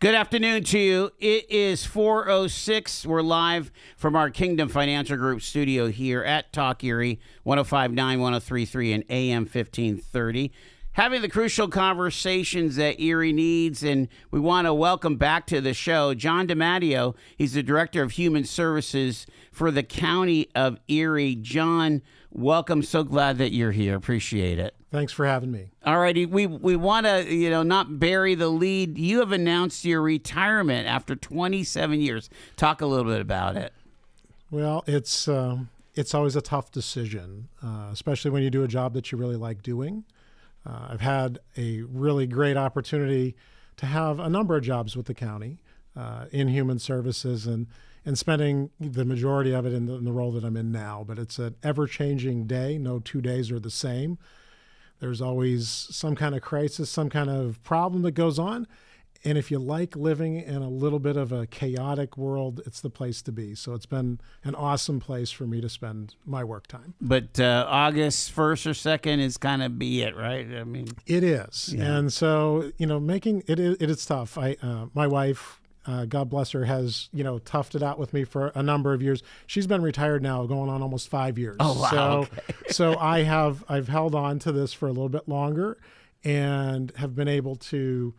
Good afternoon to you. It is 4:06. We're live from our Kingdom Financial Group studio here at Talk Erie, 105.9, 103.3, and AM 1530. Having the crucial conversations that Erie needs, and we want to welcome back to the show John DiMatteo. He's the Director of Human Services for the County of Erie. John, welcome. So glad that you're here. Appreciate it. Thanks for having me. All righty. We want to, not bury the lead. You have announced your retirement after 27 years. Talk a little bit about it. Well, it's always a tough decision, especially when you do a job that you really like doing. I've had a really great opportunity to have a number of jobs with the county in human services and spending the majority of it in the role that I'm in now. But it's an ever-changing day. No 2 days are the same. There's always some kind of crisis, some kind of problem that goes on. And if you like living in a little bit of a chaotic world, it's the place to be. So it's been an awesome place for me to spend my work time. But August 1st or 2nd is kind of be it, right? I mean, it is. Yeah. And so, making it is tough. My wife, God bless her, has, toughed it out with me for a number of years. She's been retired now going on almost 5 years. Oh, wow. So, okay. so I've held on to this for a little bit longer and have been able to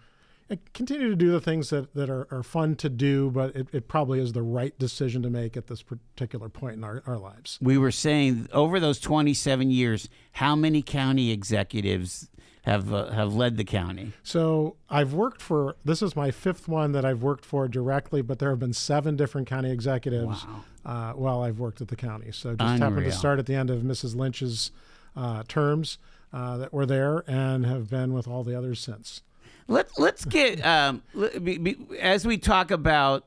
continue to do the things that are fun to do, but it probably is the right decision to make at this particular point in our lives. We were saying over those 27 years, how many county executives have led the county? So this is my fifth one that I've worked for directly, but there have been 7 different county executives while I've worked at the So just happened to start at the end of Mrs. Lynch's terms that were there and have been with all the others since. Let's get, as we talk about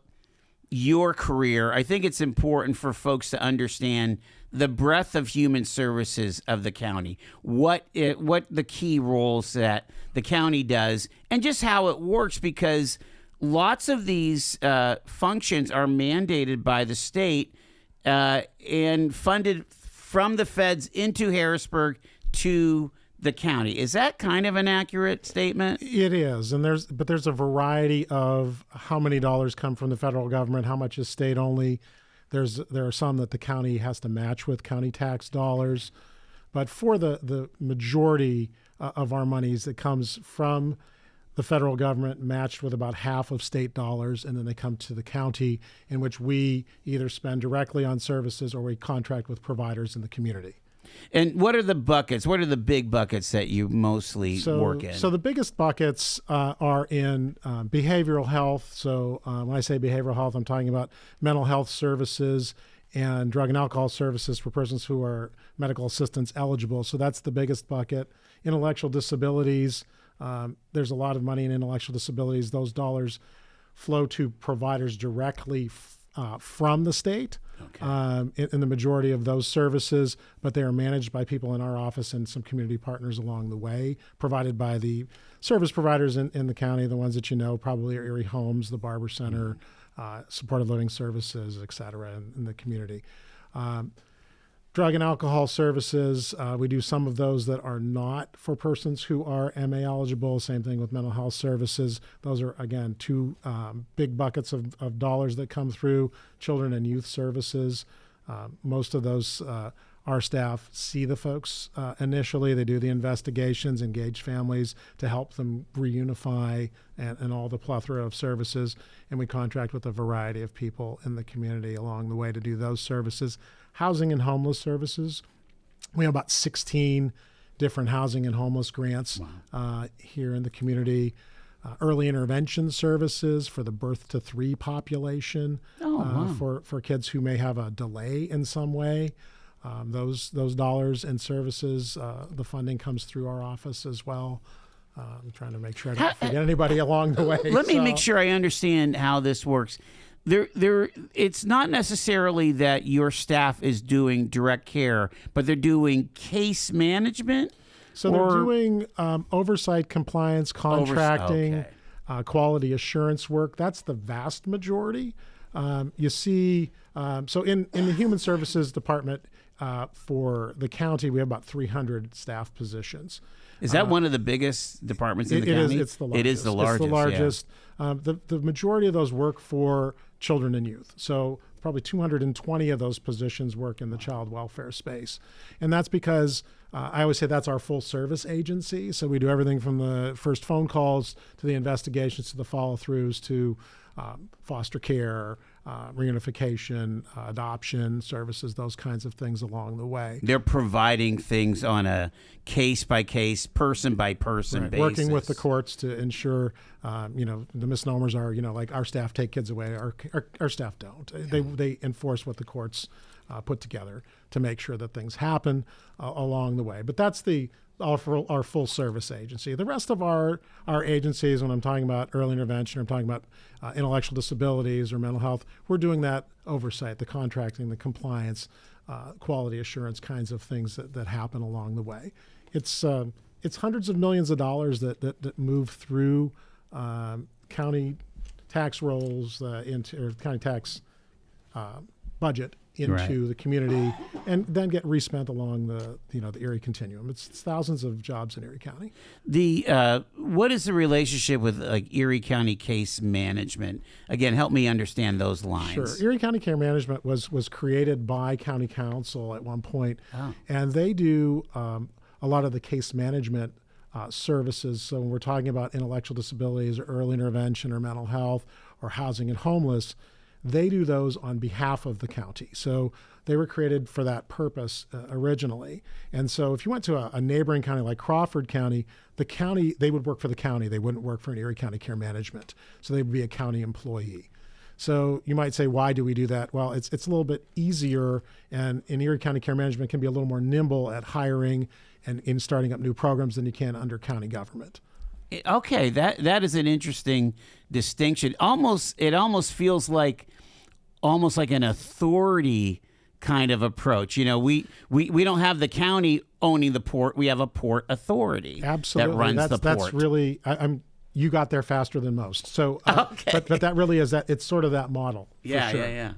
your career, I think it's important for folks to understand the breadth of human services of the county, what the key roles that the county does, and just how it works, because lots of these functions are mandated by the state and funded from the feds into Harrisburg to the county. Is that kind of an accurate statement? It is, and there's a variety of how many dollars come from the federal government, how much is state only. There are some that the county has to match with county tax dollars, but for the majority of our monies, it comes from the federal government, matched with about half of state dollars, and then they come to the county, in which we either spend directly on services or we contract with providers in the community. And what are the buckets? What are the big buckets that you mostly work in? So the biggest buckets are in behavioral health. So when I say behavioral health, I'm talking about mental health services and drug and alcohol services for persons who are medical assistance eligible. So that's the biggest bucket. Intellectual disabilities, there's a lot of money in intellectual disabilities. Those dollars flow to providers directly from the state. Okay. In the majority of those services, but they are managed by people in our office and some community partners along the way, provided by the service providers in the county, the ones that probably are Erie Homes, the Barber Center, supported living services, et cetera, in the community. Drug and alcohol services, we do some of those that are not for persons who are MA eligible. Same thing with mental health services. Those are, again, 2 big buckets of dollars that come through. Children and youth services. Most of those, our staff see the folks initially. They do the investigations, engage families to help them reunify and all the plethora of services. And we contract with a variety of people in the community along the way to do those services. Housing and homeless services. We have about 16 different housing and homeless grants here in the community. Early intervention services for the birth to 3 population for kids who may have a delay in some way. Those dollars and services, the funding comes through our office as well. I'm trying to make sure I don't forget anybody along the way. Let me make sure I understand how this works. It's not necessarily that your staff is doing direct care, but they're doing case management? So they're doing oversight, compliance, contracting, quality assurance work. That's the vast majority. You see, so in the Human Services Department, for the county, we have about 300 staff positions. Is that one of the biggest departments in the county? It's the largest. It is the largest. It's the largest. Yeah. The majority of those work for children and youth. So probably 220 of those positions work in the child welfare space. And that's because I always say that's our full service agency. So we do everything from the first phone calls to the investigations to the follow-throughs to foster care, reunification, adoption services, those kinds of things along the way. They're providing things on a case-by-case, person-by-person basis. Working with the courts to ensure, the misnomers are, like our staff take kids away, our staff don't. Yeah. They enforce what the courts put together to make sure that things happen along the way. But that's our full service agency. The rest of our agencies, when I'm talking about early intervention, I'm talking about intellectual disabilities or mental health, we're doing that oversight, the contracting, the compliance, quality assurance kinds of things that happen along the way. It's hundreds of millions of dollars that move through county tax rolls or county tax budget into the community, and then get respent along the Erie continuum. It's thousands of jobs in Erie County. What is the relationship with Erie County case management? Again, help me understand those lines. Sure. Erie County Care Management was created by County Council at one point, and they do a lot of the case management services. So when we're talking about intellectual disabilities or early intervention or mental health or housing and homeless, they do those on behalf of the county. So they were created for that purpose originally. And so if you went to a neighboring county like Crawford County, they would work for the county. They wouldn't work for an Erie County Care Management. So they would be a county employee. So you might say, why do we do that? Well, it's a little bit easier, and in Erie County Care Management can be a little more nimble at hiring and in starting up new programs than you can under county government. Okay, that is an interesting distinction. It almost feels like an authority kind of approach. We don't have the county owning the port. We have a port authority Absolutely. that runs the port. That's really you got there faster than most. So, but that really is that. It's sort of that model. Yeah.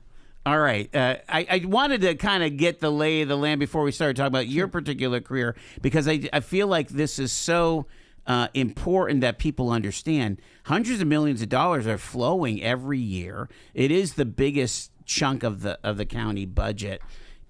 All right. I wanted to kind of get the lay of the land before we started talking about your particular career, because I feel like this is so important that people understand. Hundreds of millions of dollars are flowing every year. It is the biggest chunk of the county budget,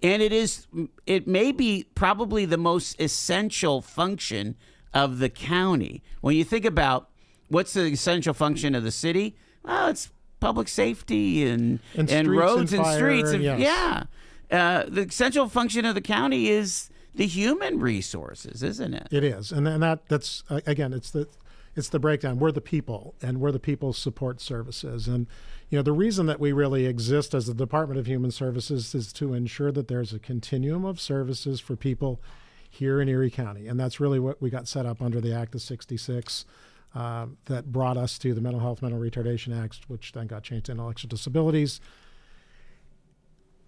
and it may be probably the most essential function of the county. When you think about what's the essential function of the city, well, it's public safety and roads and streets. Yes. The essential function of the county is the human resources, isn't it? It is, and that's again, it's the breakdown. We're the people, and we're the people's support services. And the reason that we really exist as the Department of Human Services is to ensure that there's a continuum of services for people here in Erie County, and that's really what we got set up under the Act of '66 that brought us to the Mental Health, Mental Retardation Act, which then got changed to Intellectual Disabilities.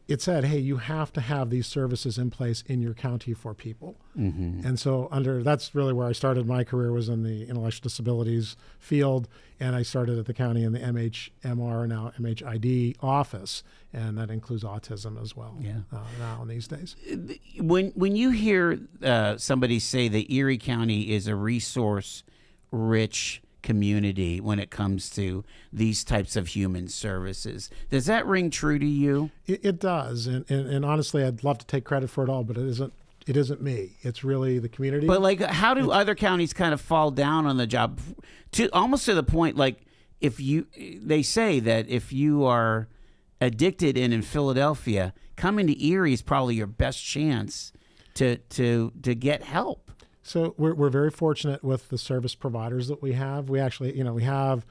It said, hey, you have to have these services in place in your county for people. Mm-hmm. And so that's really where I started my career, was in the intellectual disabilities field. And I started at the county in the MHMR, now MHID office. And that includes autism as well now in these days. When you hear somebody say that Erie County is a resource-rich community when it comes to these types of human services, does that ring true to you? It does, and honestly, I'd love to take credit for it all, but it isn't me. It's really the community. But how do other counties kind of fall down on the job, to almost to the point they say that if you are addicted and in Philadelphia, coming to Erie is probably your best chance to get help. So we're very fortunate with the service providers that we have. We actually, we have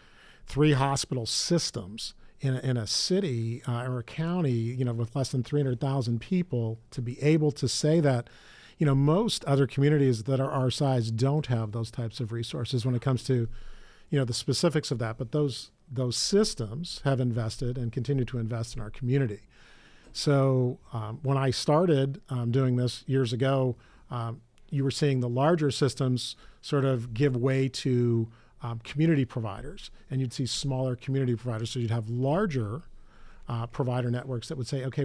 3 hospital systems in a city or a county, with less than 300,000 people, to be able to say that, most other communities that are our size don't have those types of resources when it comes to, the specifics of that. But those systems have invested and continue to invest in our community. So when I started doing this years ago, you were seeing the larger systems sort of give way to community providers, and you'd see smaller community providers. So you'd have larger provider networks that would say, okay,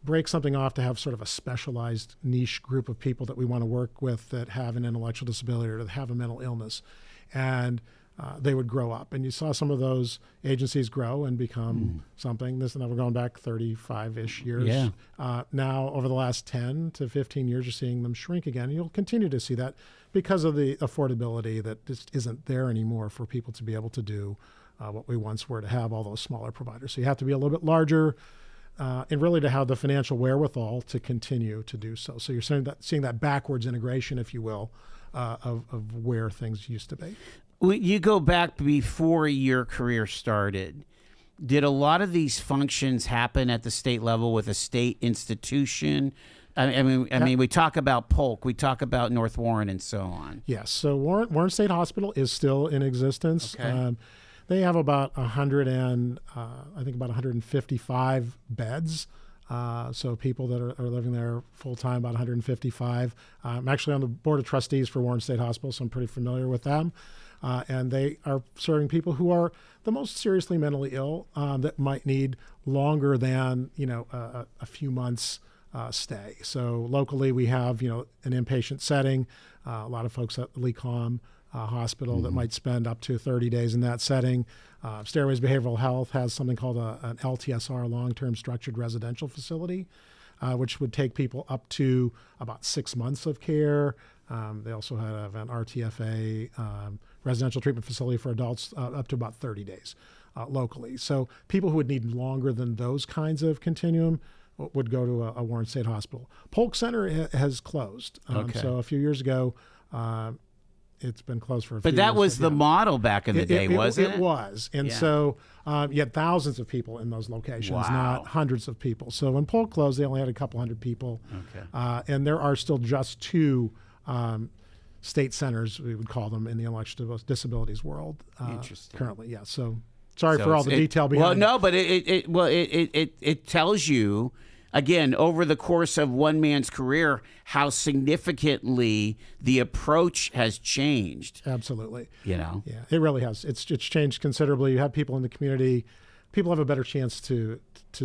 break something off to have sort of a specialized niche group of people that we want to work with that have an intellectual disability or that have a mental illness. And they would grow up. And you saw some of those agencies grow and become something. This and that, we're going back 35-ish years. Yeah. Now, over the last 10 to 15 years, you're seeing them shrink again. And you'll continue to see that because of the affordability that just isn't there anymore for people to be able to do what we once were, to have all those smaller providers. So you have to be a little bit larger and really to have the financial wherewithal to continue to do so. So you're seeing that backwards integration, if you will, of where things used to be. You go back before your career started. Did a lot of these functions happen at the state level with a state institution? I mean, we talk about Polk, we talk about North Warren, and so on. Yes. So Warren State Hospital is still in existence. Okay. They have about 155 beds. So people that are living there full time, about 155. I'm actually on the board of trustees for Warren State Hospital, so I'm pretty familiar with them. And they are serving people who are the most seriously mentally ill that might need longer than a few months stay. So locally we have an inpatient setting. A lot of folks at LECOM Hospital that might spend up to 30 days in that setting. Stairways Behavioral Health has something called an LTSR, long-term structured residential facility, which would take people up to about 6 months of care. They also have an RTFA, residential treatment facility for adults, up to about 30 days locally. So people who would need longer than those kinds of continuum would go to a Warren State Hospital. Polk Center has closed. Okay. So a few years ago, it's been closed for a few But years. that was the model back in the day, wasn't it? It was. And so you had thousands of people in those locations, not hundreds of people. So when Polk closed, they only had a couple hundred people. Okay. And there are still just two state centers, we would call them, in the intellectual disabilities world currently. Yeah. So sorry for all the detail behind. Well, no, but it tells you, again, over the course of one man's career, how significantly the approach has changed. Absolutely. Yeah, it really has. It's changed considerably. You have people in the community. People have a better chance to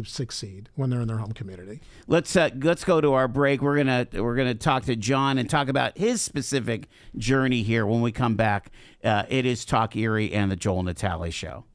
succeed when they're in their home community. Let's go to our break. We're gonna talk to John and talk about his specific journey here when we come back. It is Talk Erie and the Joel Natale Show.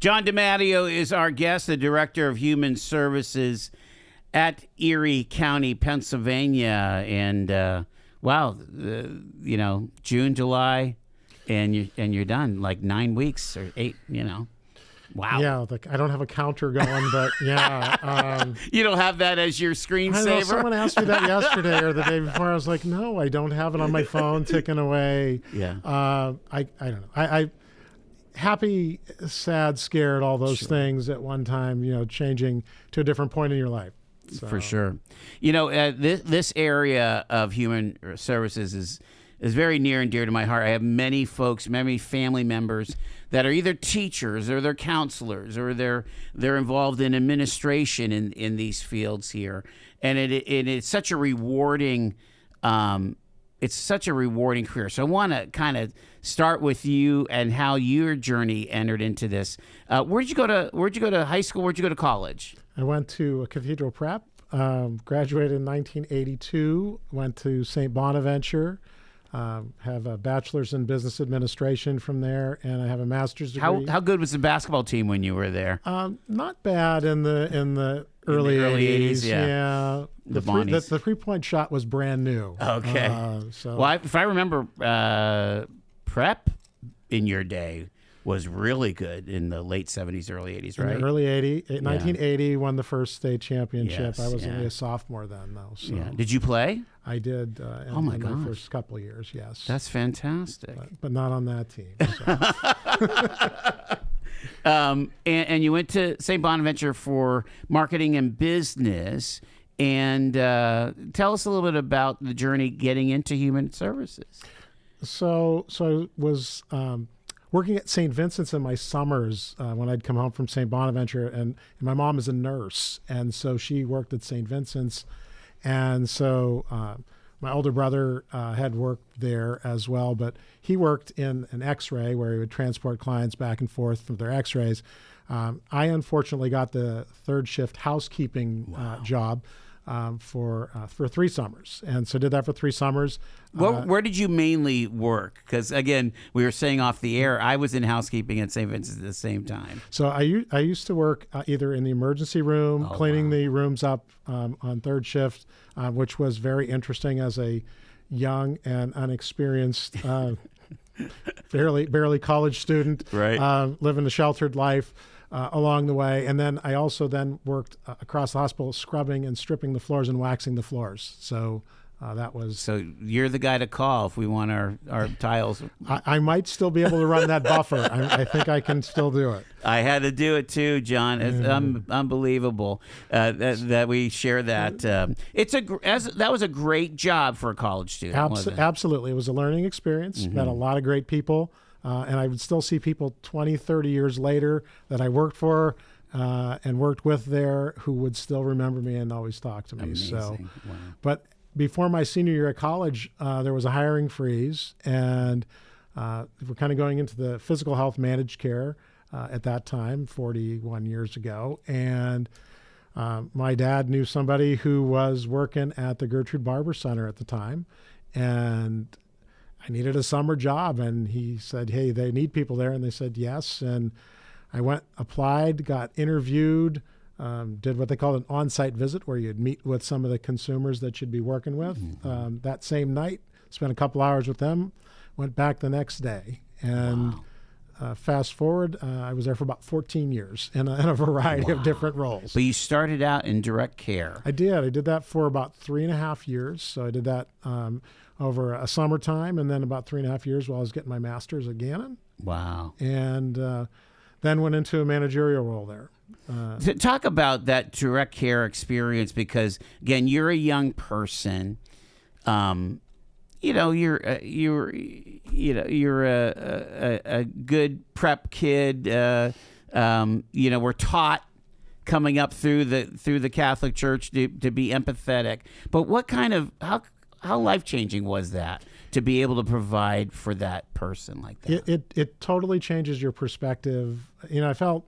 John DiMatteo is our guest, the Director of Human Services at Erie County, Pennsylvania. And wow, June, July, and you're done, like 9 weeks or 8, Wow. Yeah, I don't have a counter going, but yeah. You don't have that as your I screensaver? know, someone asked me that yesterday or the day before. I was like, no, I don't have it on my phone ticking away. Yeah. I don't know. I happy, sad, scared, all those things at one time, changing to a different point in your life. So. For sure. This area of human services is very near and dear to my heart. I have many folks, many family members that are either teachers or they're counselors or they're involved in administration in these fields here, and it's such a rewarding career. So I want to kind of start with you and how your journey entered into this. Where'd you go to high school? Where'd you go to college? I went to a Cathedral Prep. Graduated in 1982. Went to St. Bonaventure. Have a bachelor's in business administration from there, and I have a master's degree. How good was the basketball team when you were there? Not bad in the early 80s. Yeah. The 3-point shot was brand new. Okay. If I remember, prep in your day was really good in the late 70s, early 80s, right? In the early 1980, won the first state championship. Yes, I was only a sophomore then, though. So. Yeah. Did you play? I did in the first couple of years, yes. That's fantastic. But not on that team. So. And you went to St. Bonaventure for marketing and business. And tell us a little bit about the journey getting into human services. So I was working at St. Vincent's in my summers when I'd come home from St. Bonaventure, and my mom is a nurse, and so she worked at St. Vincent's. And so my older brother had worked there as well, but he worked in an X-ray where he would transport clients back and forth for their X-rays. I unfortunately got the third shift housekeeping job for 3 summers, and so did that for 3 summers. Where did you mainly work? Because again, we were saying off the air, I was in housekeeping at St. Vincent's at the same time. So I used to work either in the emergency room, cleaning the rooms up on third shift, which was very interesting as a young and unexperienced, barely college student, right? Living a sheltered life. Along the way, and then I also worked across the hospital scrubbing and stripping the floors and waxing the floors. So that was. So you're the guy to call if we want our tiles. I might still be able to run that buffer. I think I can still do it. I had to do it too, John. It's unbelievable that we share that. That was a great job for a college student. Wasn't it? Absolutely, it was a learning experience. Met a lot of great people. And I would still see people 20, 30 years later that I worked for and worked with there who would still remember me and always talk to me. Amazing. So, wow. But before my senior year at college, there was a hiring freeze, and we're kind of going into the physical health managed care at that time, 41 years ago. And my dad knew somebody who was working at the Gertrude Barber Center at the time, and I needed a summer job, and he said, hey, they need people there. And they said, yes. And I went, applied, got interviewed, did what they called an on-site visit where you'd meet with some of the consumers that you'd be working with. That same night, spent a couple hours with them, went back the next day. And fast forward, I was there for about 14 years in a variety of different roles. But you started out in direct care. I did. I did that for about 3.5 years. So I did that over a summertime, and then about 3.5 years while I was getting my master's at Gannon. Wow. And then went into a managerial role there. To talk about that direct care experience, because again, you're a young person. You're a good prep kid. We're taught coming up through the Catholic Church to be empathetic. But what kind of how life-changing was that to be able to provide for that person like that? It totally changes your perspective. I felt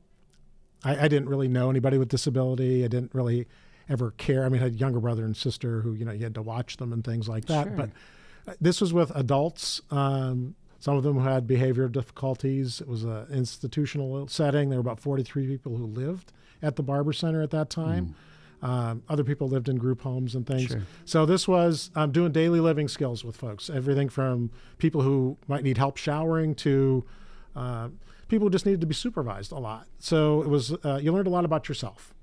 I didn't really know anybody with disability. I didn't really ever care. I mean, I had a younger brother and sister who, you had to watch them and things like that. Sure. But this was with adults, some of them who had behavioral difficulties. It was an institutional setting. There were about 43 people who lived at the Barber Center at that time. Other people lived in group homes and things. Sure. So this was doing daily living skills with folks. Everything from people who might need help showering to people who just needed to be supervised a lot. So it was you learned a lot about yourself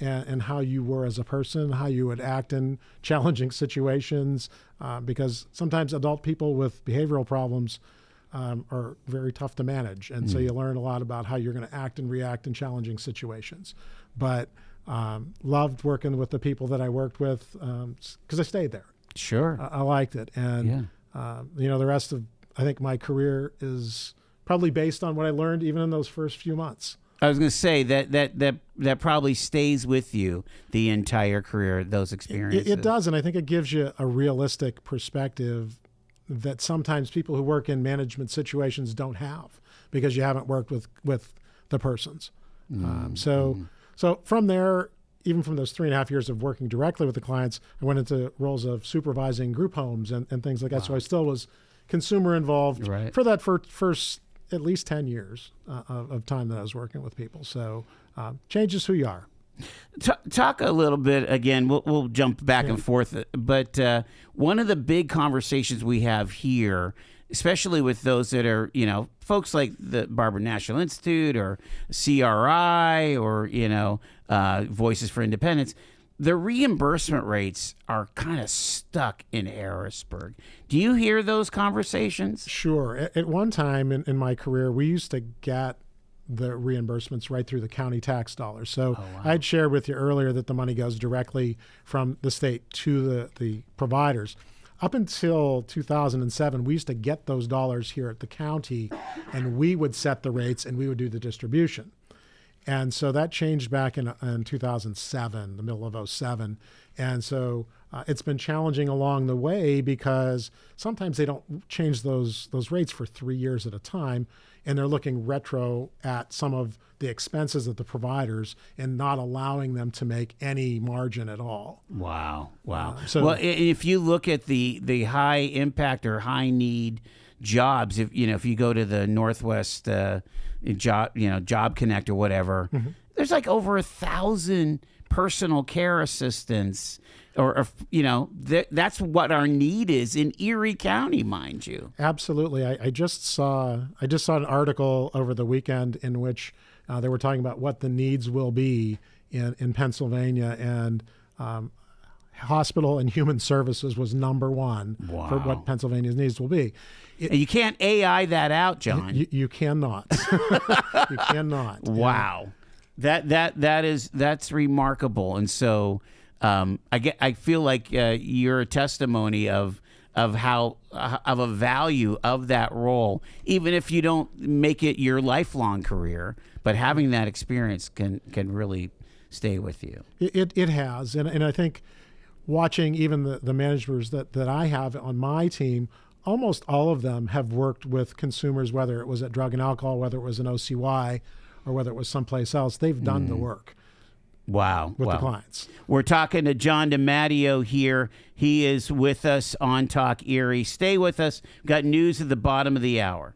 and how you were as a person, how you would act in challenging situations, because sometimes adult people with behavioral problems are very tough to manage. And so you learn a lot about how you're going to act and react in challenging situations. But loved working with the people that I worked with because I stayed there. Sure. I liked it. And, the rest of, I think my career is probably based on what I learned even in those first few months. I was going to say that probably stays with you the entire career, those experiences. It does, and I think it gives you a realistic perspective that sometimes people who work in management situations don't have because you haven't worked with the persons. So from there, even from those 3.5 years of working directly with the clients, I went into roles of supervising group homes and things like that. So I still was consumer involved for that first at least 10 years of time that I was working with people. So changes who you are. Talk a little bit again. We'll jump back and forth, but one of the big conversations we have here, especially with those that are folks like the Barber National Institute or CRI or Voices for Independence, the reimbursement rates are kind of stuck in Harrisburg. Do you hear those conversations? Sure. At one time in my career, we used to get the reimbursements right through the county tax dollars. So I'd shared with you earlier that the money goes directly from the state to the providers. Up until 2007, we used to get those dollars here at the county, and we would set the rates and we would do the distribution. And so that changed back in 2007, the middle of 2007. And so it's been challenging along the way because sometimes they don't change those rates for 3 years at a time. And they're looking retro at some of the expenses of the providers and not allowing them to make any margin at all. Wow. Well, if you look at the high impact or high need jobs, if you go to the Northwest Job Connect or whatever, there's like over 1,000 personal care assistants, or that's what our need is in Erie County, mind you. Absolutely. I just saw an article over the weekend in which they were talking about what the needs will be in Pennsylvania, and hospital and human services was number one for what Pennsylvania's needs will be. You can't AI that out, John. You cannot. You cannot. Wow. That's remarkable. And so I feel like you're a testimony of a value of that role, even if you don't make it your lifelong career, but having that experience can really stay with you. It has. And I think watching even the managers that I have on my team, almost all of them have worked with consumers, whether it was at drug and alcohol, whether it was an OCY, or whether it was someplace else. They've done the work. Wow. With the clients. We're talking to John DiMatteo here. He is with us on Talk Erie. Stay with us. We've got news at the bottom of the hour.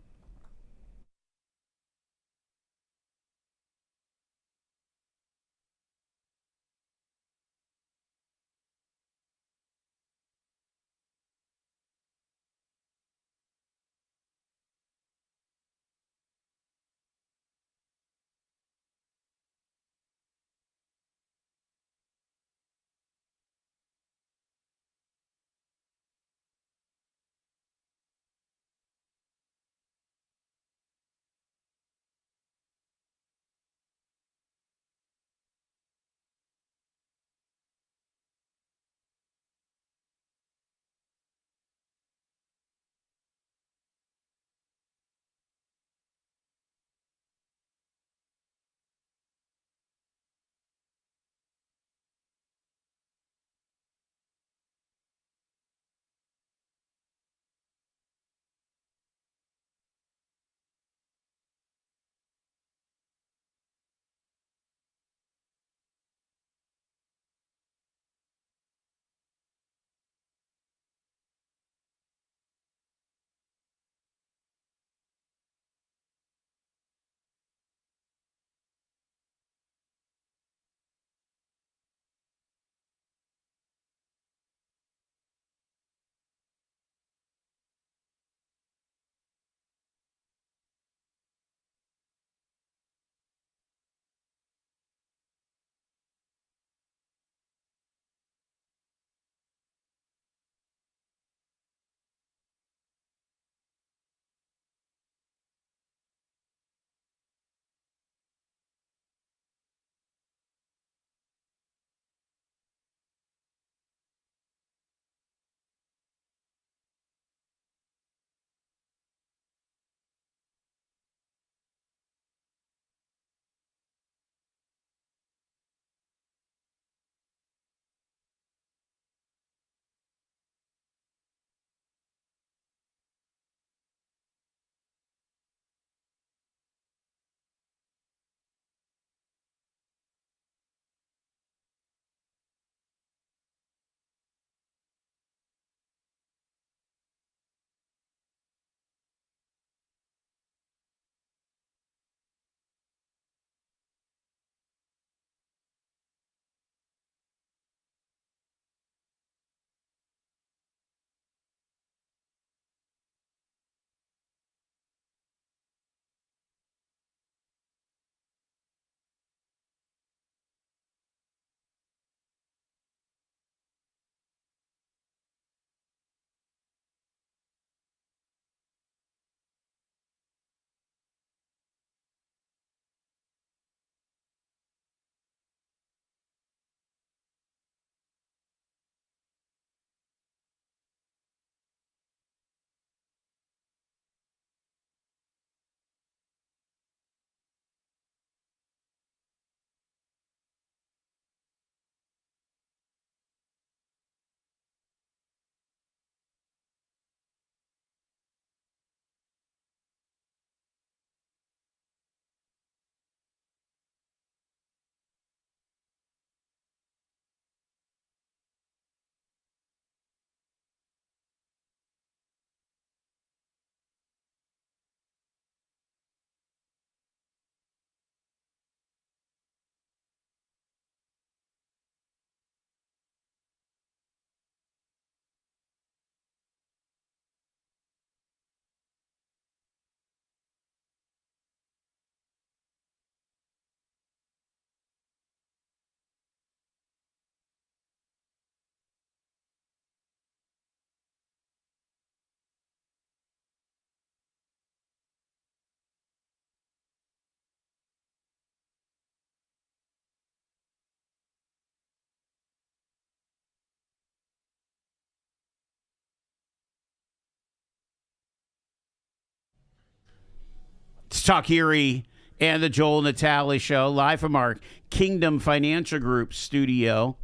Let's Talk Erie and the Joel Natale Show, live from our Kingdom Financial Group studio.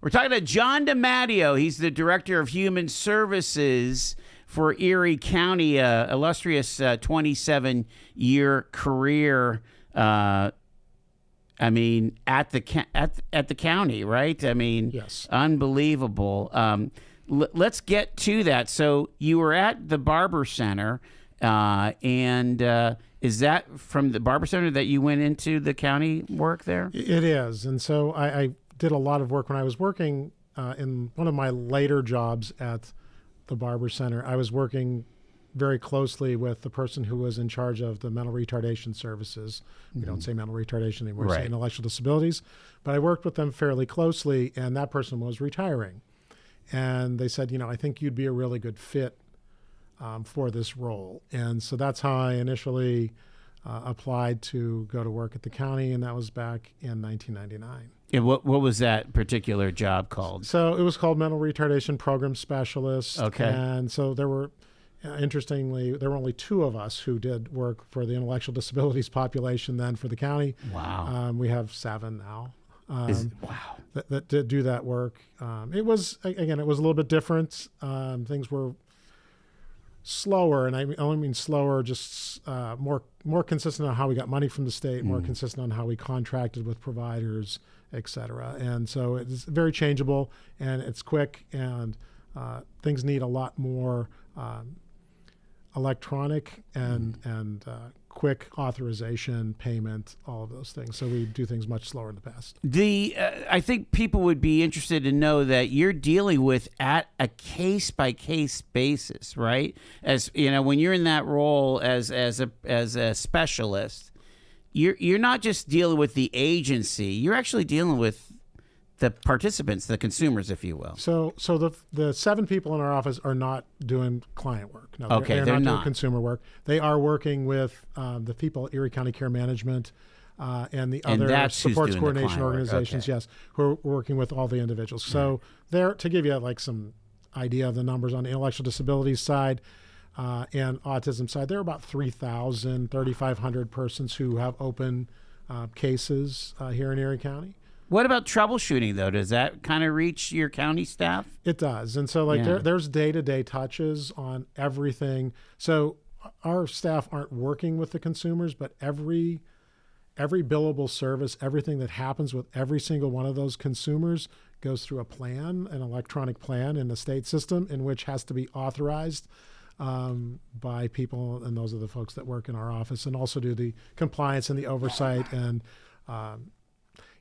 We're talking to John DiMatteo. He's the Director of Human Services for Erie County, illustrious 27-year career. At the county, right? Yes. Unbelievable. Let's get to that. So you were at the Barber Center, and is that from the Barber Center that you went into the county work there? It is. And so I did a lot of work when I was working in one of my later jobs at the Barber Center. I was working very closely with the person who was in charge of the mental retardation services. We don't say mental retardation anymore, we say intellectual disabilities. But I worked with them fairly closely, and that person was retiring. And they said, I think you'd be a really good fit for this role. And so that's how I initially applied to go to work at the county, and that was back in 1999. And what was that particular job called? So it was called Mental Retardation Program Specialist. Okay. And so there were, interestingly, there were only 2 of us who did work for the intellectual disabilities population then for the county. Wow. We have 7 now. Wow. That did do that work. It was a little bit different. Things were slower, and I only mean slower, just more consistent on how we got money from the state, more consistent on how we contracted with providers, et cetera. And so it's very changeable, and it's quick, and things need a lot more electronic and quick authorization, payment, all of those things. So we do things much slower in the past. I think people would be interested to know that you're dealing with at a case-by-case basis, right? As when you're in that role as a specialist, you're not just dealing with the agency. You're actually dealing with the participants, the consumers, if you will. So the 7 people in our office are not doing client work. No, Okay, they're not doing consumer work. They are working with the people at Erie County Care Management and the other supports coordination organizations, yes, who are working with all the individuals. So there, to give you like some idea of the numbers on the intellectual disabilities side and autism side, there are about 3,500 persons who have open cases here in Erie County. What about troubleshooting, though? Does that kind of reach your county staff? It does. And so there's day-to-day touches on everything. So our staff aren't working with the consumers, but every billable service, everything that happens with every single one of those consumers goes through a plan, an electronic plan in the state system, in which has to be authorized by people, and those are the folks that work in our office, and also do the compliance and the oversight and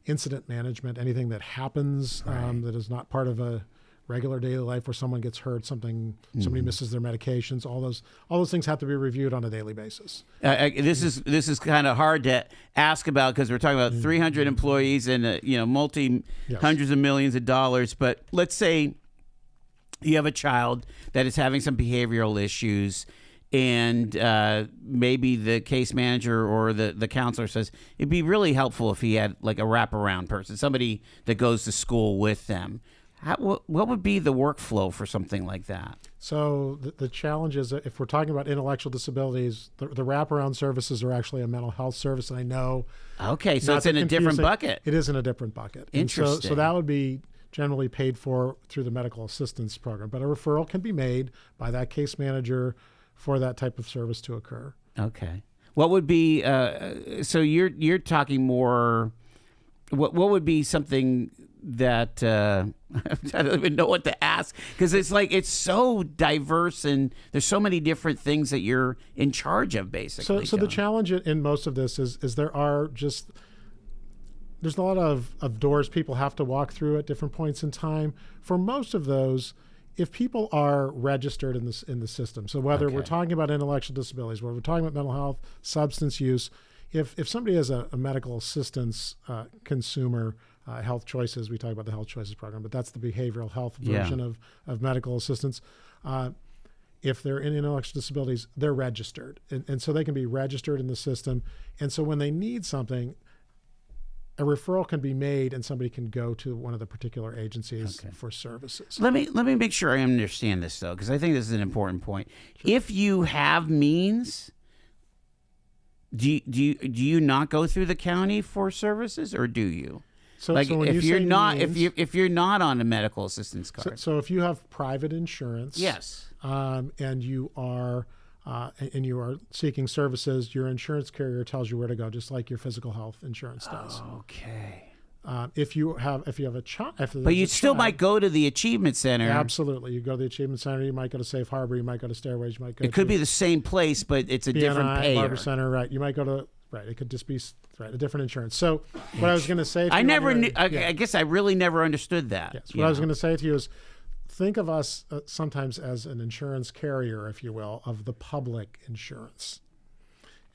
incident management, anything that happens that is not part of a regular daily life, where someone gets hurt, somebody misses their medications, all those things have to be reviewed on a daily basis. This is kind of hard to ask about, because we're talking about 300 employees and hundreds of millions of dollars. But let's say you have a child that is having some behavioral issues, and maybe the case manager or the counselor says it'd be really helpful if he had like a wraparound person, somebody that goes to school with them. What would be the workflow for something like that? So the challenge is that if we're talking about intellectual disabilities, the wraparound services are actually a mental health service. And I know. Okay, so it's in a different bucket. It is in a different bucket. Interesting. So that would be generally paid for through the medical assistance program, but a referral can be made by that case manager for that type of service to occur. Okay. What would be so you're talking more, what would be something that I don't even know what to ask, because it's so diverse and there's so many different things that you're in charge of, basically. So the challenge in most of this is there's a lot of doors people have to walk through at different points in time. For most of those, if people are registered in the system, so whether we're talking about intellectual disabilities, whether we're talking about mental health, substance use, if somebody has a medical assistance consumer, health choices, we talk about the health choices program, but that's the behavioral health version of medical assistance. If they're in intellectual disabilities, they're registered. And so they can be registered in the system. And so when they need something, a referral can be made and somebody can go to one of the particular agencies for services. Let me make sure I understand this, though, because I think this is an important point. Sure. If you have means, Do you not go through the county for services, or do you? So, Like so when if you you're say not means, if you're not on a medical assistance card. so if you have private insurance, Yes. and you are seeking services, your insurance carrier tells you where to go, just like your physical health insurance does. Okay. If you have a child, But you still might go to the Achievement Center. Absolutely, you go to the Achievement Center. You might go to Safe Harbor. You might go to Stairways. You might go. It could be the same place, but it's a different BNI, payer. Barber Center, right? You might go to It could just be a different insurance. So what I was going to say, to I you never earlier- knew. I guess I really never understood that. Yes. What I was going to say to you is, think of us sometimes as an insurance carrier, if you will, of the public insurance,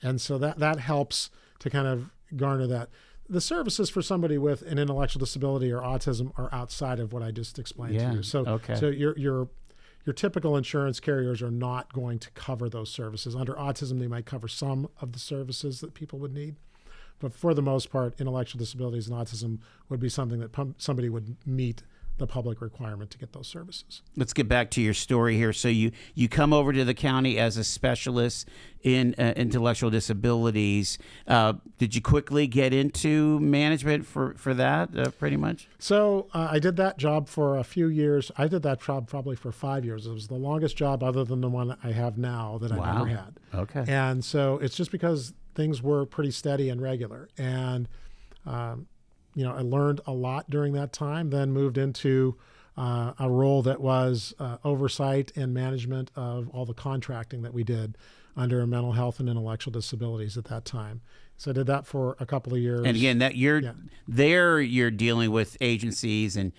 and so that helps to kind of garner that. The services for somebody with an intellectual disability or autism are outside of what I just explained to you. So, so your typical insurance carriers are not going to cover those services. Under autism, they might cover some of the services that people would need. But for the most part, intellectual disabilities and autism would be something that somebody would meet the public requirement to get those services. Let's get back to your story here. So you come over to the county as a specialist in intellectual disabilities. Did you quickly get into management for that, pretty much? So I did that job for a few years. I did that job probably for 5 years. It was the longest job other than the one I have now that I've ever had. Okay. And so it's just because things were pretty steady and regular. And I learned a lot during that time, then moved into a role that was oversight and management of all the contracting that we did under mental health and intellectual disabilities at that time. So I did that for a couple of years. And again, that you're dealing with agencies and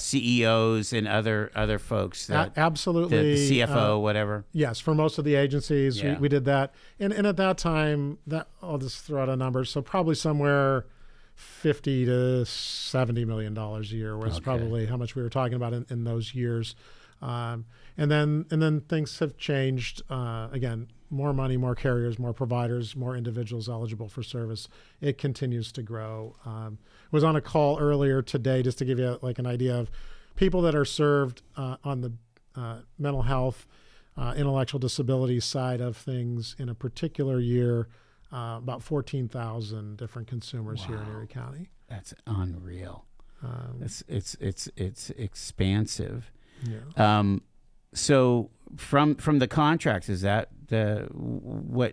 CEOs and other folks. Absolutely. The CFO, whatever. Yes, for most of the agencies, we did that. And at that time, I'll just throw out a number. So probably somewhere $50 to $70 million a year was probably how much we were talking about in those years. And then things have changed. Again, more money, more carriers, more providers, more individuals eligible for service. It continues to grow. Was on a call earlier today just to give you an idea of people that are served on the mental health, intellectual disability side of things in a particular year. About 14,000 different consumers here in Erie County. That's unreal. It's expansive. Yeah. So from the contracts, is that what?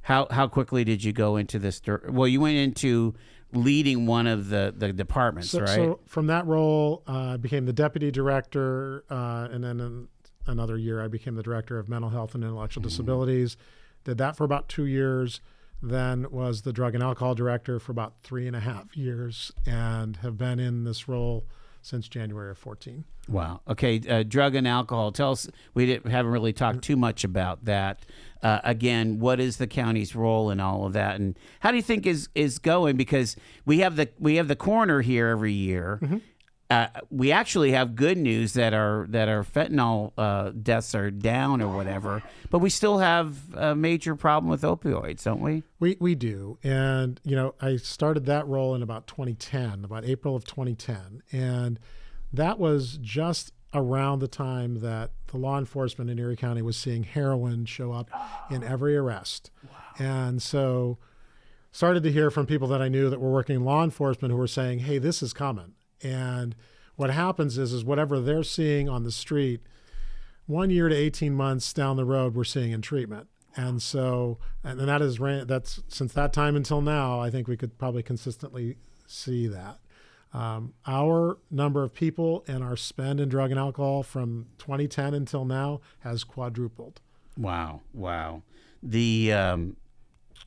How quickly did you go into this? Well, you went into leading one of the departments, right? So from that role, I became the deputy director, and then in another year, I became the director of mental health and intellectual disabilities. Did that for about 2 years. Then was the drug and alcohol director for about 3.5 years, and have been in this role since January of 14. Wow. Okay. Drug and alcohol. Tell us. Haven't really talked too much about that. Again, what is the county's role in all of that, and how do you think is going? Because we have the coroner here every year. Mm-hmm. We actually have good news that our fentanyl deaths are down or whatever, but we still have a major problem with opioids, don't we? We do. And, I started that role in about 2010, about April of 2010. And that was just around the time that the law enforcement in Erie County was seeing heroin show up in every arrest. Wow. And so started to hear from people that I knew that were working in law enforcement who were saying, hey, this is coming. And what happens is whatever they're seeing on the street, 1 year to 18 months down the road, we're seeing in treatment. And so, and that's since that time until now, I think we could probably consistently see that. Our number of people and our spend in drug and alcohol from 2010 until now has quadrupled. Wow. The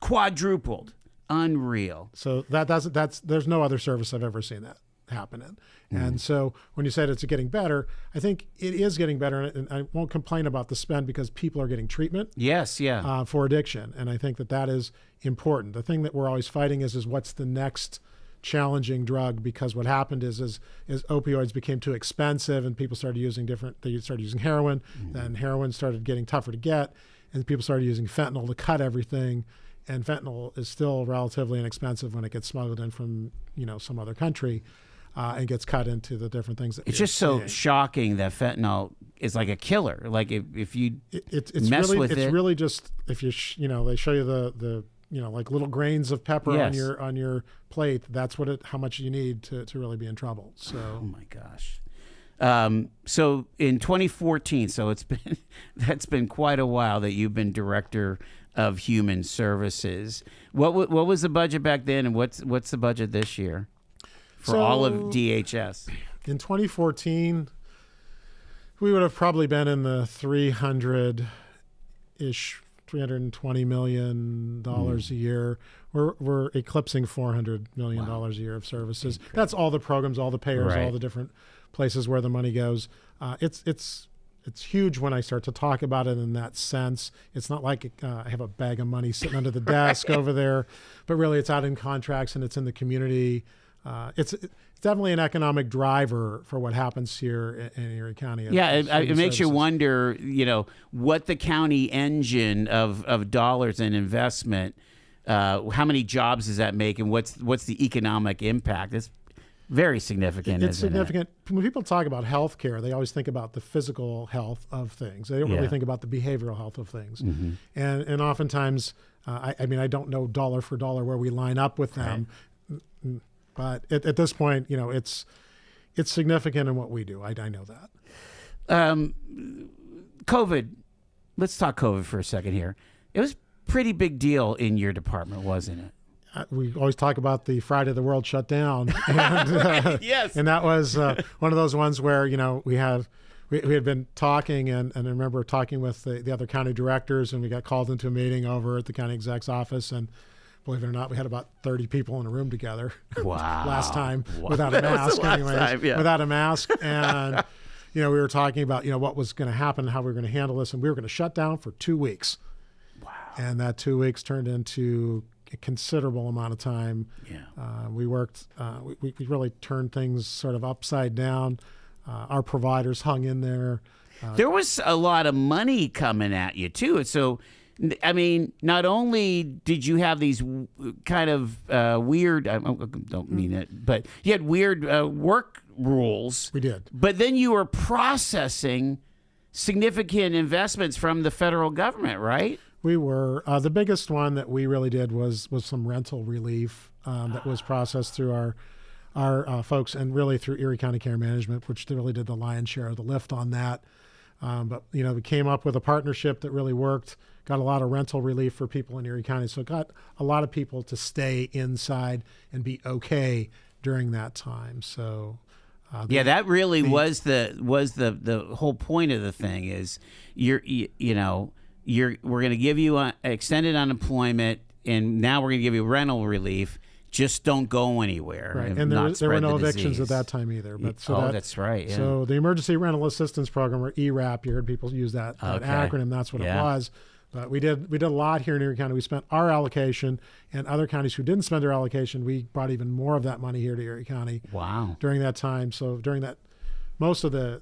quadrupled. Unreal. So there's no other service I've ever seen that happen in. And so when you said it's getting better, I think it is getting better, and I won't complain about the spend because people are getting treatment. Yes, yeah. For addiction, and I think that is important. The thing that we're always fighting is what's the next challenging drug, because what happened is opioids became too expensive and people started using they started using heroin, then heroin started getting tougher to get, and people started using fentanyl to cut everything. And fentanyl is still relatively inexpensive when it gets smuggled in from some other country. And gets cut into the different things. It's just so shocking that fentanyl is like a killer. Like if you it's mess really, with it, it's really just if they show you the like little grains of pepper Yes. on your plate. That's how much you need to really be in trouble. So Oh my gosh. So in 2014, so that's been quite a while that you've been director of human services. What was the budget back then, and what's the budget this year for all of DHS? in 2014, we would have probably been in the 320 million dollars a year. We're eclipsing $400 million a year of services. That's all the programs, all the payers, Right. all the different places where the money goes. It's huge when I start to talk about it in that sense. It's not like I have a bag of money sitting under the desk over there, but really it's out in contracts and it's in the community. It's definitely an economic driver for what happens here in Erie County. Yeah, it makes you wonder, what the county engine of dollars and investment, how many jobs does that make, and what's the economic impact? It's very significant. It's isn't significant. When people talk about healthcare, they always think about the physical health of things. They don't really think about the behavioral health of things. Mm-hmm. And oftentimes, I don't know dollar for dollar where we line up with them, but at this point, it's significant in what we do. I know that. COVID. Let's talk COVID for a second here. It was a pretty big deal in your department, wasn't it? We always talk about the Friday the world shut down, and, Yes. and that was one of those ones where we had been talking, and I remember talking with the other county directors, and we got called into a meeting over at the county exec's office, and believe it or not, we had about 30 people in a room together. Wow. Last time Wow. without a That was mask, the last anyways, time, yeah. without a mask, and we were talking about what was going to happen, how we were going to handle this, and we were going to shut down for 2 weeks. Wow. And that 2 weeks turned into a considerable amount of time. Yeah. We worked, we really turned things sort of upside down. Our providers hung in there. There was a lot of money coming at you too. So, I mean, not only did you have these kind of weird, I don't mean it, but you had weird work rules. We did. But then you were processing significant investments from the federal government, right? We were. The biggest one that we really did was some rental relief that was processed through our folks, and really through Erie County Care Management, which really did the lion's share of the lift on that. But we came up with a partnership that really worked, got a lot of rental relief for people in Erie County. So it got a lot of people to stay inside and be okay during that time. So that really was the whole point of the thing is we're going to give you extended unemployment, and now we're going to give you rental relief. Just don't go anywhere. Right, and there were no evictions at that time either. But that's right. Yeah. So the Emergency Rental Assistance Program, or ERAP, you heard people use that acronym. That's what it was. But we did a lot here in Erie County. We spent our allocation, and other counties who didn't spend their allocation, we brought even more of that money here to Erie County. Wow. During that time. So during that, most of the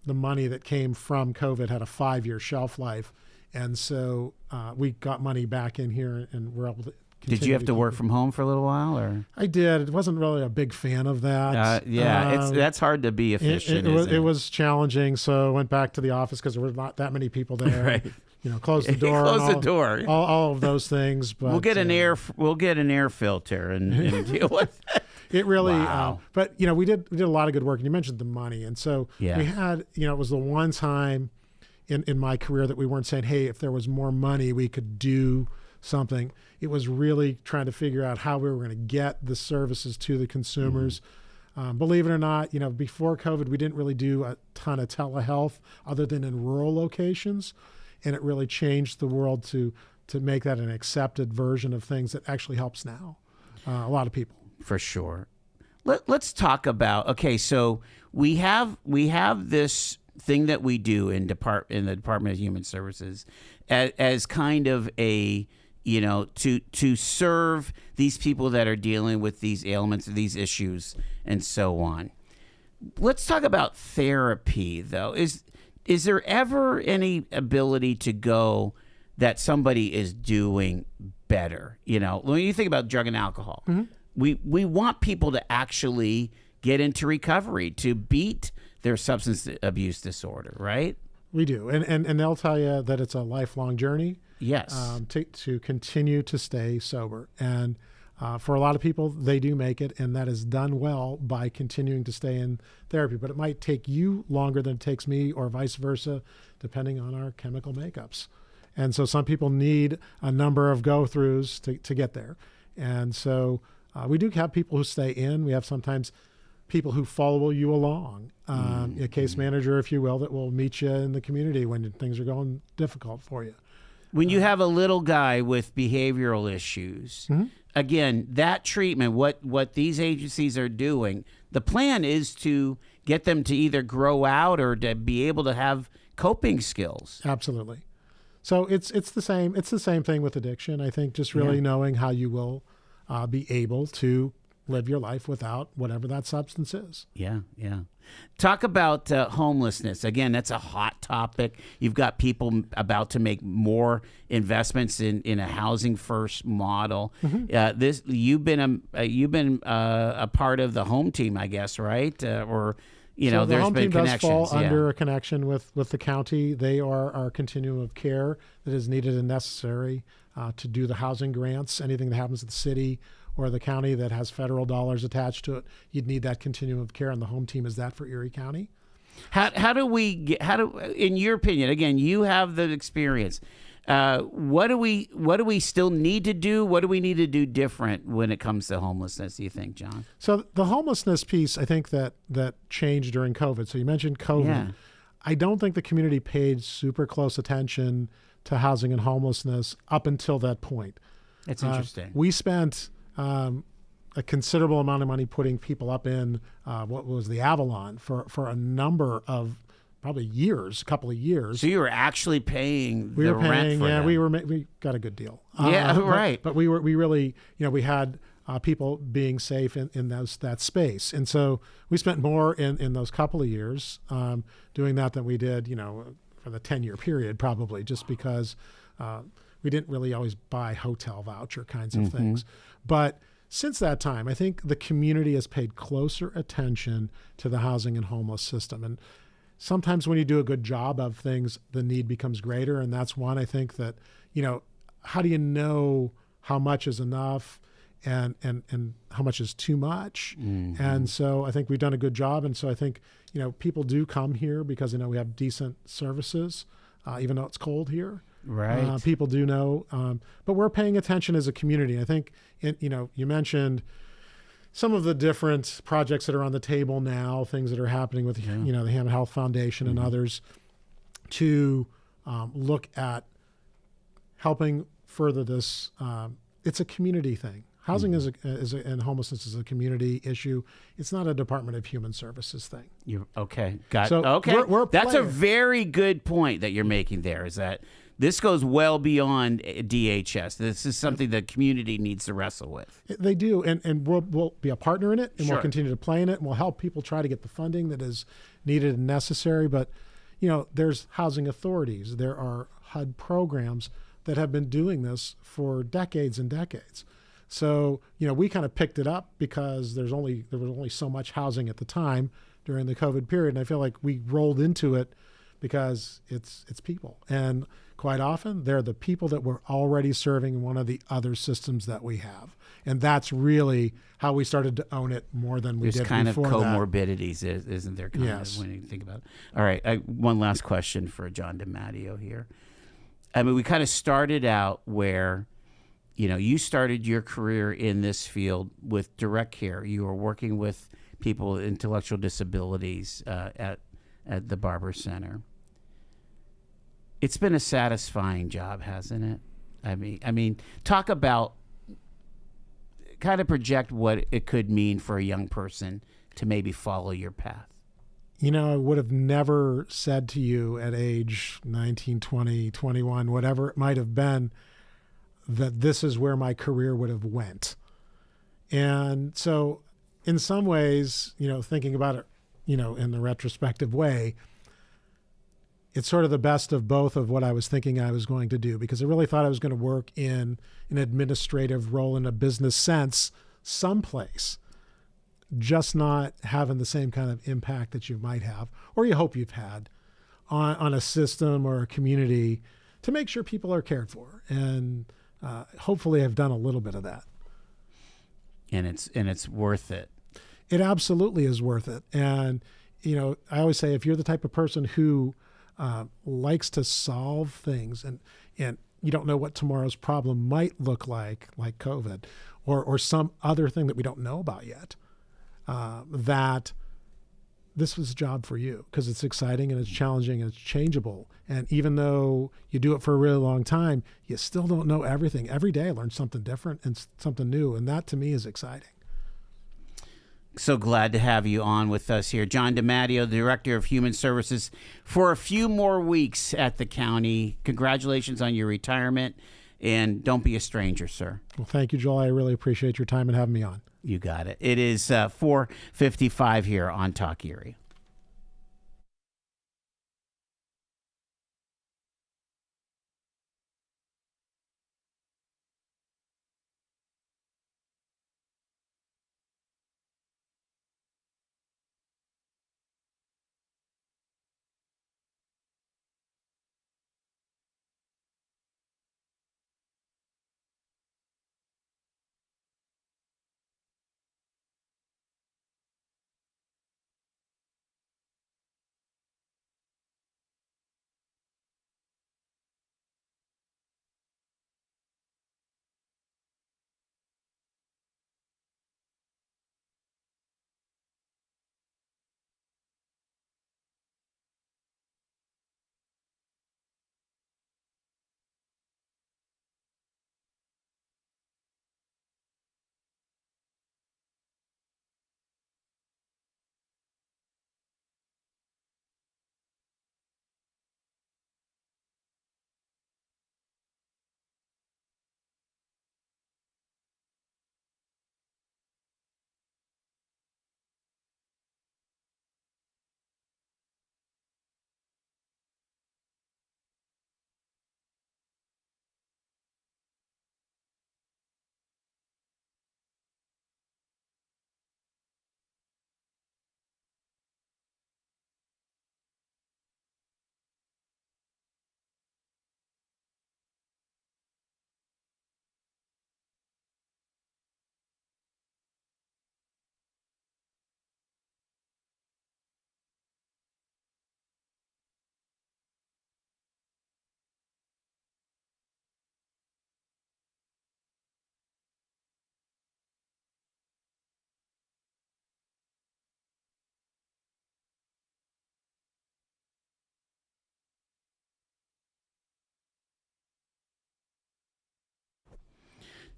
money that came from COVID had a 5-year shelf life, and so we got money back in here, and we're able to. Did you have to work from home for a little while, or? I did. It wasn't really a big fan of that. That's hard to be efficient. It was challenging, so I went back to the office because there were not that many people there. Right. Close the door. Close the door. All of those things. But we'll get an air filter and deal with it. It really. Wow. But we did a lot of good work, and you mentioned the money, and so we had. It was the one time in my career that we weren't saying, hey, if there was more money, we could do something. It was really trying to figure out how we were going to get the services to the consumers. Believe it or not, before COVID, we didn't really do a ton of telehealth other than in rural locations. And it really changed the world to make that an accepted version of things that actually helps now a lot of people. For sure. Let's talk about, okay, so we have this thing that we do in the Department of Human Services as kind of a, to serve these people that are dealing with these ailments, these issues, and so on. Let's talk about therapy, though. Is there ever any ability to go that somebody is doing better? When you think about drug and alcohol, we want people to actually get into recovery, to beat their substance abuse disorder, right? We do. And they'll tell you that it's a lifelong journey. Yes. To continue to stay sober. And for a lot of people, they do make it, and that is done well by continuing to stay in therapy. But it might take you longer than it takes me, or vice versa, depending on our chemical makeups. And so some people need a number of go-throughs to get there. And so we do have people who stay in. We have sometimes people who follow you along, a case manager, if you will, that will meet you in the community when things are going difficult for you. When you have a little guy with behavioral issues, again, that treatment, what these agencies are doing, the plan is to get them to either grow out or to be able to have coping skills. Absolutely. So it's the same. It's the same thing with addiction. I think just really knowing how you will be able to live your life without whatever that substance is. Yeah. Talk about homelessness. Again, that's a hot topic. You've got people about to make more investments in a housing first model. You've been a part of the home team, I guess, right? Or so there's home been team connections. does fall under a connection with the county. They are our continuum of care that is needed and necessary to do the housing grants. Anything that happens at the city or the county that has federal dollars attached to it, you'd need that continuum of care, and the home team is that for Erie County. How do in your opinion, again, you have the experience. What do we still need to do? What do we need to do different when it comes to homelessness, do you think, John? So the homelessness piece, I think that changed during COVID. So you mentioned COVID. Yeah. I don't think the community paid super close attention to housing and homelessness up until that point. That's interesting. We spent a considerable amount of money putting people up in what was the Avalon for a number of probably years, a couple of years. So you were actually paying we the were paying, rent for them. we got a good deal. Right. But we really, we had people being safe in that space. And so we spent more in those couple of years doing that than we did, for the 10-year period, probably, just because we didn't really always buy hotel voucher kinds of things. But since that time, I think the community has paid closer attention to the housing and homeless system. And sometimes when you do a good job of things, the need becomes greater. And that's one, I think, that, how do you know how much is enough and how much is too much? And so I think we've done a good job. And so I think, people do come here because, we have decent services, even though it's cold here. Right. People do know, but we're paying attention as a community. I think, you mentioned some of the different projects that are on the table now, things that are happening with, the Hammond Health Foundation and others to look at helping further this. It's a community thing. Housing and homelessness is a community issue. It's not a Department of Human Services thing. Okay. Got it. So okay. we're That's a very good point that you're making there, is that this goes well beyond DHS. This is something the community needs to wrestle with. They do, and we'll be a partner in it, and Sure. we'll continue to play in it, and we'll help people try to get the funding that is needed and necessary. But, there's housing authorities. There are HUD programs that have been doing this for decades and decades. So, we kind of picked it up because there was only so much housing at the time during the COVID period, and I feel like we rolled into it because it's people. And quite often, they're the people that we're already serving in one of the other systems that we have. And that's really how we started to own it more than we did before that. There's kind of comorbidities, isn't there? Yes. When you think about it. All right. One last question for John DiMatteo here. I mean, we kind of started out where, you started your career in this field with direct care. You were working with people with intellectual disabilities at the Barber Center. It's been a satisfying job, hasn't it? I mean, talk about, kind of project what it could mean for a young person to maybe follow your path. I would have never said to you at age 19, 20, 21, whatever it might have been, that this is where my career would have went. And so in some ways, thinking about it, in the retrospective way, it's sort of the best of both of what I was thinking I was going to do, because I really thought I was going to work in an administrative role in a business sense someplace, just not having the same kind of impact that you might have, or you hope you've had on a system or a community to make sure people are cared for. And hopefully I've done a little bit of that. And it's worth it. It absolutely is worth it. And, I always say, if you're the type of person who likes to solve things and you don't know what tomorrow's problem might look like COVID or some other thing that we don't know about yet, that this was a job for you, because it's exciting and it's challenging and it's changeable. And even though you do it for a really long time, you still don't know everything. Every day I learn something different and something new. And that to me is exciting. So glad to have you on with us here. John DiMatteo, the Director of Human Services, for a few more weeks at the county. Congratulations on your retirement, and don't be a stranger, sir. Well, thank you, Joel. I really appreciate your time and having me on. You got it. It is 4:55 here on Talk Erie.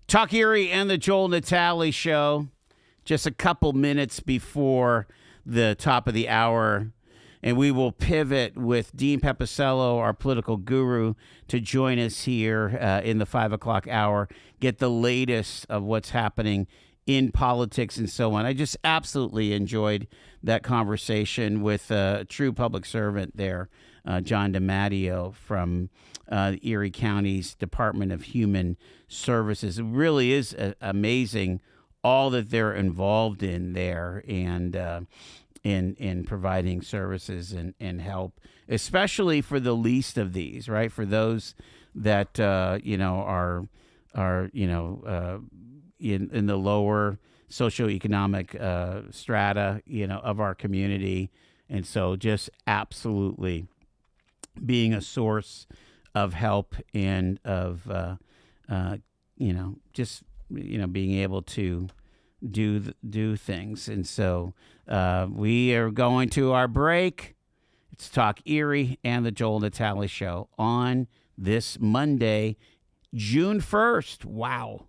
Talk Erie and the Joel Natale Show. Just a couple minutes before the top of the hour. And we will pivot with Dean Pepicello, our political guru, to join us here in the 5 o'clock hour, get the latest of what's happening in politics and so on. I just absolutely enjoyed that conversation with a true public servant there, John DiMatteo from Erie County's Department of Human Services. It really is amazing all that they're involved in there and in providing services and help, especially for the least of these, right? For those that are in the lower socioeconomic strata, of our community. And so just absolutely being a source of help and of, being able to do things. And so we are going to our break. It's Talk Erie and the Joel Natale Show on this Monday, June 1st. Wow.